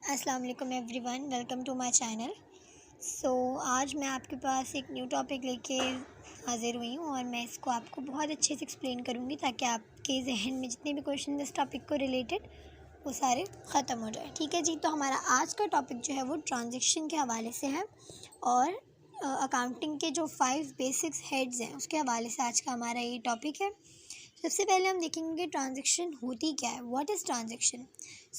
अस्सलाम वालेकुम everyone, welcome to my channel. आज मैं आपके पास एक न्यू टॉपिक लेके हाज़िर हुई हूँ और मैं इसको आपको बहुत अच्छे से एक्सप्लेन करूँगी ताकि आपके जहन में जितने भी क्वेश्चन इस टॉपिक को रिलेटेड वो सारे ख़त्म हो जाए। ठीक है जी, तो हमारा आज का टॉपिक जो है वो ट्रांजेक्शन के हवाले से है और अकाउंटिंग के जो 5 बेसिक्स हेड्स हैं उसके हवाले से आज का हमारा ये टॉपिक है। सबसे पहले हम देखेंगे कि ट्रांजैक्शन होती क्या है, व्हाट इज़ ट्रांजैक्शन।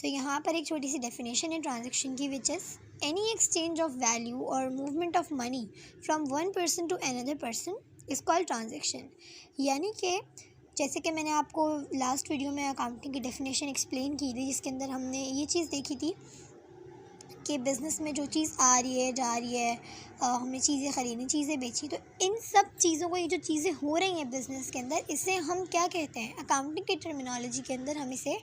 यहाँ पर एक छोटी सी डेफिनेशन है ट्रांजैक्शन की, which is any exchange of value और movement of money from one person to another person is called transaction. यानी कि जैसे कि मैंने आपको लास्ट वीडियो में अकाउंटिंग की डेफिनेशन एक्सप्लेन की थी, जिसके अंदर हमने ये चीज़ देखी थी कि बिज़नेस में जो चीज़ आ रही है जा रही है, हमने चीज़ें ख़रीदी, चीज़ें बेची, तो इन सब चीज़ों को, ये जो चीज़ें हो रही हैं बिज़नेस के अंदर, इसे हम क्या कहते हैं, अकाउंटिंग की टर्मिनोलॉजी के अंदर हम इसे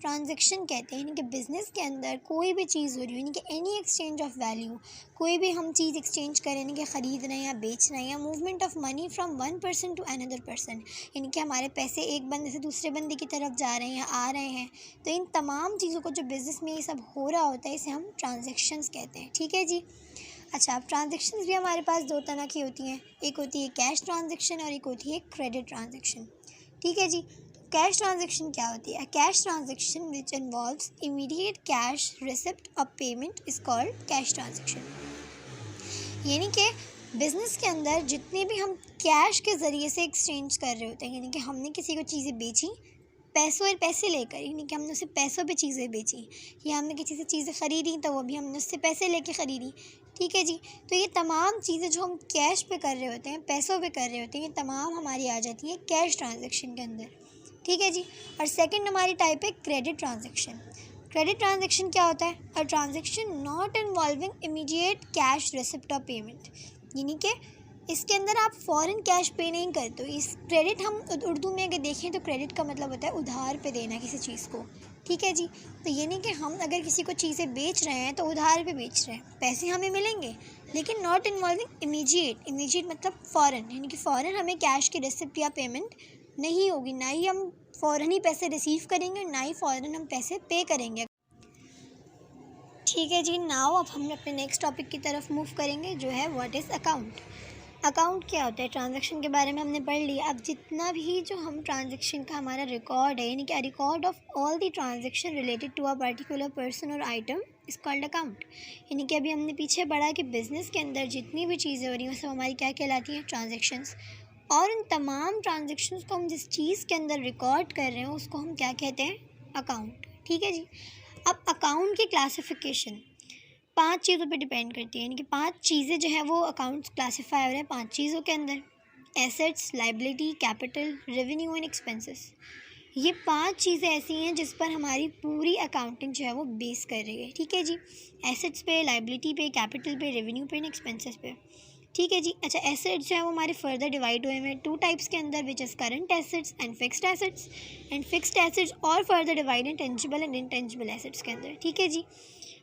ट्रांजैक्शन कहते हैं। यानी कि बिज़नेस के अंदर कोई भी चीज़ हो रही है, यानी कि एनी एक्सचेंज ऑफ वैल्यू, कोई भी हम चीज़ एक्सचेंज करें, यानी कि ख़रीद रहे हैं या बेच रहे हैं, या movement of money from one person to another person, यानी कि हमारे पैसे एक बंदे से दूसरे बंदे की तरफ जा रहे हैं या आ रहे हैं, तो इन तमाम चीज़ों को जो बिज़नेस में ये सब हो रहा होता है इसे हम ट्रांजैक्शंस कहते हैं। ठीक है जी। अच्छा, अब ट्रांजैक्शंस भी हमारे पास दो तरह की होती हैं, एक होती है कैश ट्रांजैक्शन और एक होती है क्रेडिट ट्रांजैक्शन। ठीक है जी। कैश ट्रांजैक्शन क्या होती है? Cash transaction which involves immediate cash receipt of payment is called cash transaction. यानी कि बिज़नेस के अंदर जितने भी हम कैश के ज़रिए से एक्सचेंज कर रहे होते हैं, यानी कि हमने किसी को चीज़ें बेची पैसे लेकर, यानी कि हमने उससे पैसों पे चीज़ें बेची, या हमने किसी से चीज़ें ख़रीदी तो वो भी हमने उससे पैसे लेके ख़रीदी। ठीक है जी। तो ये तमाम चीज़ें जो हम कैश पे कर रहे होते हैं, पैसों पे कर रहे होते हैं, ये तमाम हमारी आ जाती हैं कैश ट्रांजैक्शन के अंदर। ठीक है जी। और सेकंड हमारी टाइप है क्रेडिट ट्रांजैक्शन। क्रेडिट ट्रांजैक्शन क्या होता है? A transaction not involving immediate cash receipt of payment, यानी कि इसके अंदर आप फ़ौरन कैश पे नहीं करते हो। इस क्रेडिट हम उर्दू में अगर देखें तो क्रेडिट का मतलब होता है उधार पे देना किसी चीज़ को। ठीक है जी। तो यानी कि हम अगर किसी को चीज़ें बेच रहे हैं तो उधार पे बेच रहे हैं, पैसे हमें मिलेंगे लेकिन नॉट इन्वॉल्विंग इमीडिएट मतलब फ़ौरन, यानी कि फ़ौरन हमें कैश की रिसिप्ट या पेमेंट नहीं होगी, ना ही हम फ़ौरन ही पैसे रिसीव करेंगे, ना ही फ़ौरन हम पैसे पे करेंगे। ठीक है जी। नाउ अब हम अपने नेक्स्ट टॉपिक की तरफ मूव करेंगे, जो है व्हाट इज़ अकाउंट। अकाउंट क्या होता है? ट्रांजैक्शन के बारे में हमने पढ़ लिया। अब जितना भी जो हम ट्रांजैक्शन का हमारा रिकॉर्ड है, यानी कि record of all the transaction related to a particular person और आइटम इज़ कॉल्ड अकाउंट। यानी कि अभी हमने पीछे पढ़ा कि बिज़नेस के अंदर जितनी भी चीज़ें हो रही हैं वो सब हमारी क्या कहलाती हैं? ट्रांजैक्शंस। और उन तमाम ट्रांजैक्शंस को हम जिस चीज़ के अंदर रिकॉर्ड कर रहे हैं उसको हम क्या कहते हैं? अकाउंट। ठीक है जी। अब अकाउंट की क्लासिफिकेशन 5 चीज़ों पे डिपेंड करती है, यानी कि 5 चीज़ें जो है वो अकाउंट्स क्लासीफाई हो रहे हैं 5 चीज़ों के अंदर। Assets, liability, capital, revenue and expenses. ये 5 चीज़ें ऐसी हैं जिस पर हमारी पूरी अकाउंटिंग जो है वो बेस कर रही है। ठीक है जी। एसेट्स पे, लायबिलिटी पे, कैपिटल पे, रेवेन्यू पे एंड एक्सपेंसेस पे। ठीक है जी। अच्छा, एसेट्स जो है वो हमारे फर्दर डिवाइड हुए हैं 2 टाइप्स के अंदर, which is current assets and fixed assets. And fixed assets और further divide in tangible and intangible assets के अंदर। ठीक है जी।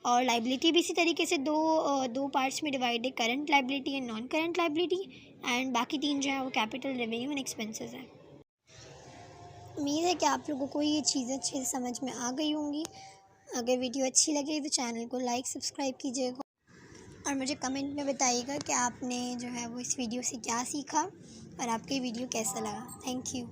और लाइबिलिटी भी इसी तरीके से दो पार्ट्स में डिवाइड है, current liability and non current liability. And बाकी 3 जो है वो कैपिटल, रेवेन्यू एंड एक्सपेंसेस हैं। उम्मीद है कि आप लोगों को ये चीज़ें अच्छे से समझ में आ गई होंगी। अगर वीडियो अच्छी लगे तो चैनल को लाइक सब्सक्राइब कीजिएगा और मुझे कमेंट में बताइएगा कि आपने जो है वो इस वीडियो से क्या सीखा और आपको ये वीडियो कैसा लगा। Thank you.